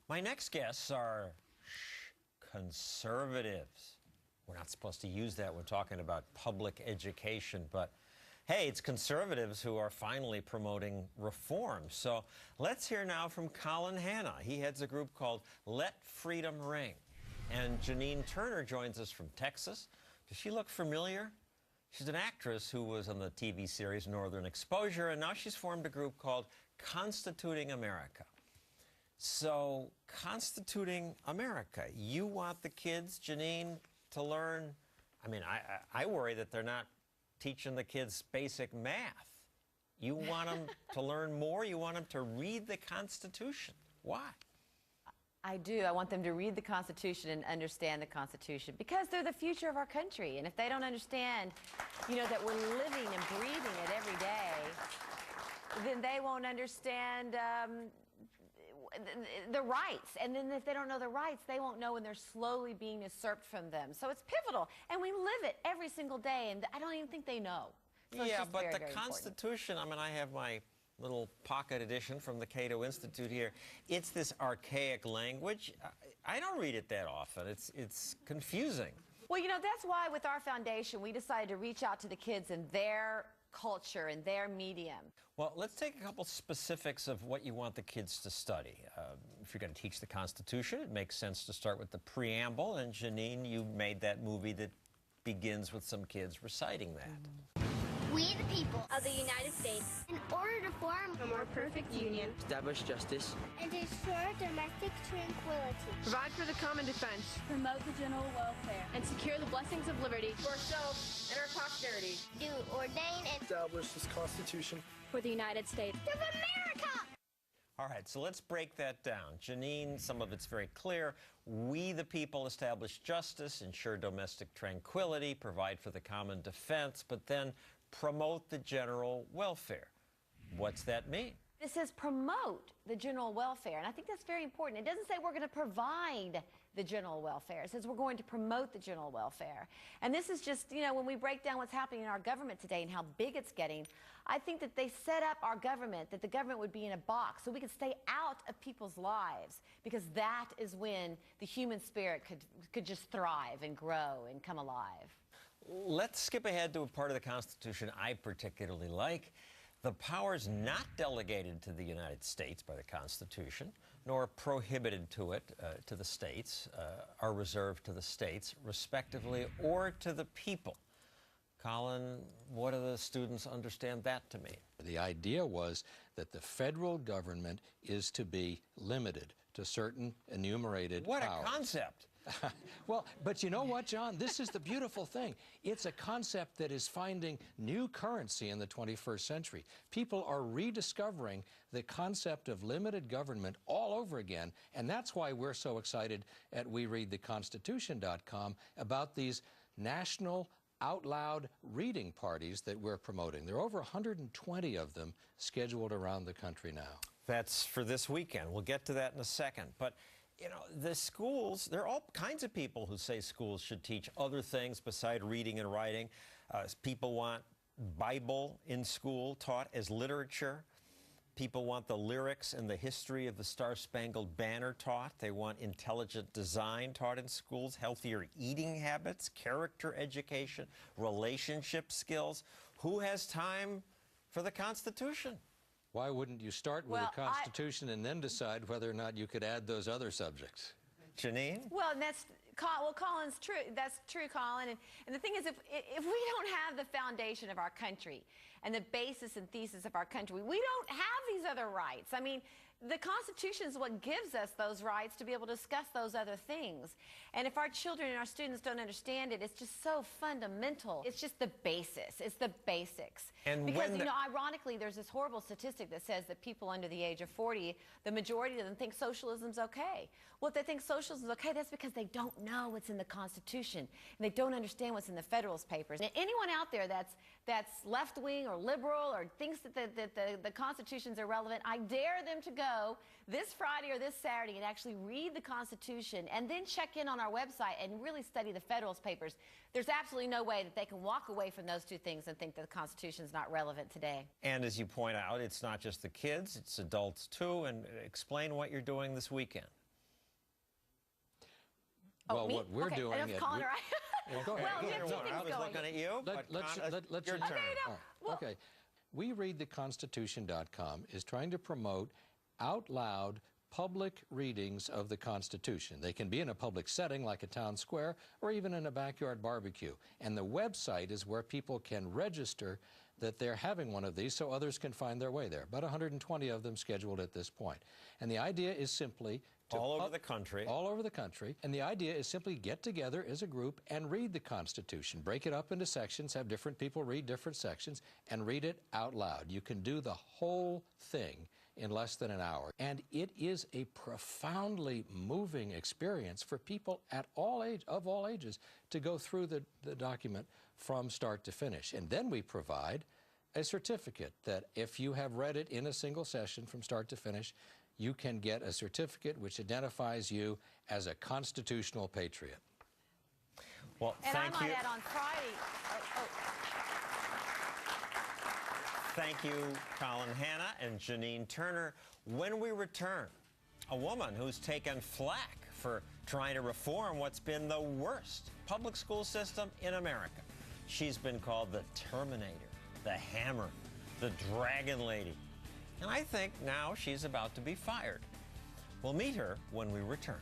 My next guests are conservatives. We're not supposed to use that when talking about public education, but hey, it's conservatives who are finally promoting reform. So let's hear now from Colin Hanna. He heads a group called Let Freedom Ring. And Janine Turner joins us from Texas. Does she look familiar? She's an actress who was on the TV series Northern Exposure, and now she's formed a group called Constituting America. So, Constituting America, you want the kids, Janine, to learn, I mean, I worry that they're not teaching the kids basic math. You want them to learn more? You want them to read the Constitution. Why? I do. I want them to read the Constitution and understand the Constitution because they're the future of our country. And if they don't understand, you know, that we're living and breathing it every day, then they won't understand the rights. And then if they don't know the rights, they won't know when they're slowly being usurped from them. So it's pivotal. And we live it every single day. And I don't even think they know. So yeah, but very, the very Constitution, important. I mean, I have my little pocket edition from the Cato Institute here. It's this archaic language. I don't read it that often. It's confusing. Well, you know, that's why with our foundation, we decided to reach out to the kids in their culture and their medium. Well, let's take a couple specifics of what you want the kids to study. If you're going to teach the Constitution, it makes sense to start with the preamble. And Janine, you made that movie that begins with some kids reciting that. We, the people of the United States, in order to form a more perfect union, establish justice, and ensure domestic tranquility, provide for the common defense, promote the general welfare, and secure the blessings of liberty for ourselves and our posterity, do ordain and establish this Constitution for the United States of America. All right, so let's break that down. Janine, some of it's very clear. We, the people, establish justice, ensure domestic tranquility, provide for the common defense, but then promote the general welfare. What's that mean? It says promote the general welfare, and I think that's very important. It doesn't say we're going to provide the general welfare. It says we're going to promote the general welfare. And this is just, you know, when we break down what's happening in our government today and how big it's getting, I think that they set up our government, that the government would be in a box so we could stay out of people's lives, because that is when the human spirit could just thrive and grow and come alive. Let's skip ahead to a part of the Constitution I particularly like. The powers not delegated to the United States by the Constitution, nor prohibited to it, to the states, are reserved to the states, respectively, or to the people. Colin, what do the students understand that to mean? The idea was that the federal government is to be limited to certain enumerated powers. What a concept! Well, but you know what, John? This is the beautiful thing. It's a concept that is finding new currency in the 21st century. People are rediscovering the concept of limited government all over again, and that's why we're so excited at WeReadTheConstitution.com about these national out loud reading parties that we're promoting. There are over 120 of them scheduled around the country now. That's for this weekend. We'll get to that in a second. But you know, the schools, there are all kinds of people who say schools should teach other things beside reading and writing. People want Bible in school taught as literature. People want the lyrics and the history of the Star-Spangled Banner taught. They want intelligent design taught in schools, healthier eating habits, character education, relationship skills. Who has time for the Constitution? Why wouldn't you start with the Constitution and then decide whether or not you could add those other subjects? Janine? Well, Colin's true. That's true, Colin. And the thing is, if we don't have the foundation of our country and the basis and thesis of our country, we don't have these other rights. I mean, the Constitution is what gives us those rights to be able to discuss those other things. And if our children and our students don't understand it, it's just so fundamental. It's just the basis. It's the basics. And because, you know, ironically, there's this horrible statistic that says that people under the age of 40, the majority of them think socialism's okay. Well, if they think socialism's okay, that's because they don't know what's in the Constitution, and they don't understand what's in the Federalist Papers. And anyone out there that's left-wing or liberal or thinks that the Constitution's irrelevant, I dare them to go this Friday or this Saturday and actually read the Constitution and then check in on our website and really study the Federalist Papers. There's absolutely no way that they can walk away from those two things and think that the Constitution's not relevant today. And as you point out, it's not just the kids, it's adults too. And explain what you're doing this weekend. Oh, Well, me? what we're okay, doing enough at Colin, we- all right? Well, go ahead. Well, Go yeah, ahead. two I things was going. looking at you, but Let's your hear- turn. Okay. We Read the Constitution.com is trying to promote out loud public readings of the Constitution. They can be in a public setting like a town square or even in a backyard barbecue. And the website is where people can register that they're having one of these so others can find their way there. About 120 of them scheduled at this point. And the idea is simply to All over the country. All over the country. And the idea is simply get together as a group and read the Constitution. Break it up into sections, have different people read different sections, and read it out loud. You can do the whole thing in less than an hour. And it is a profoundly moving experience for people at all ages to go through the document from start to finish. And then we provide a certificate that if you have read it in a single session from start to finish, you can get a certificate which identifies you as a constitutional patriot. Well, And thank I might you. add on Friday. Thank you, Colin Hanna and Janine Turner. When we return, a woman who's taken flack for trying to reform what's been the worst public school system in America. She's been called the Terminator, the Hammer, the Dragon Lady. And I think now she's about to be fired. We'll meet her when we return.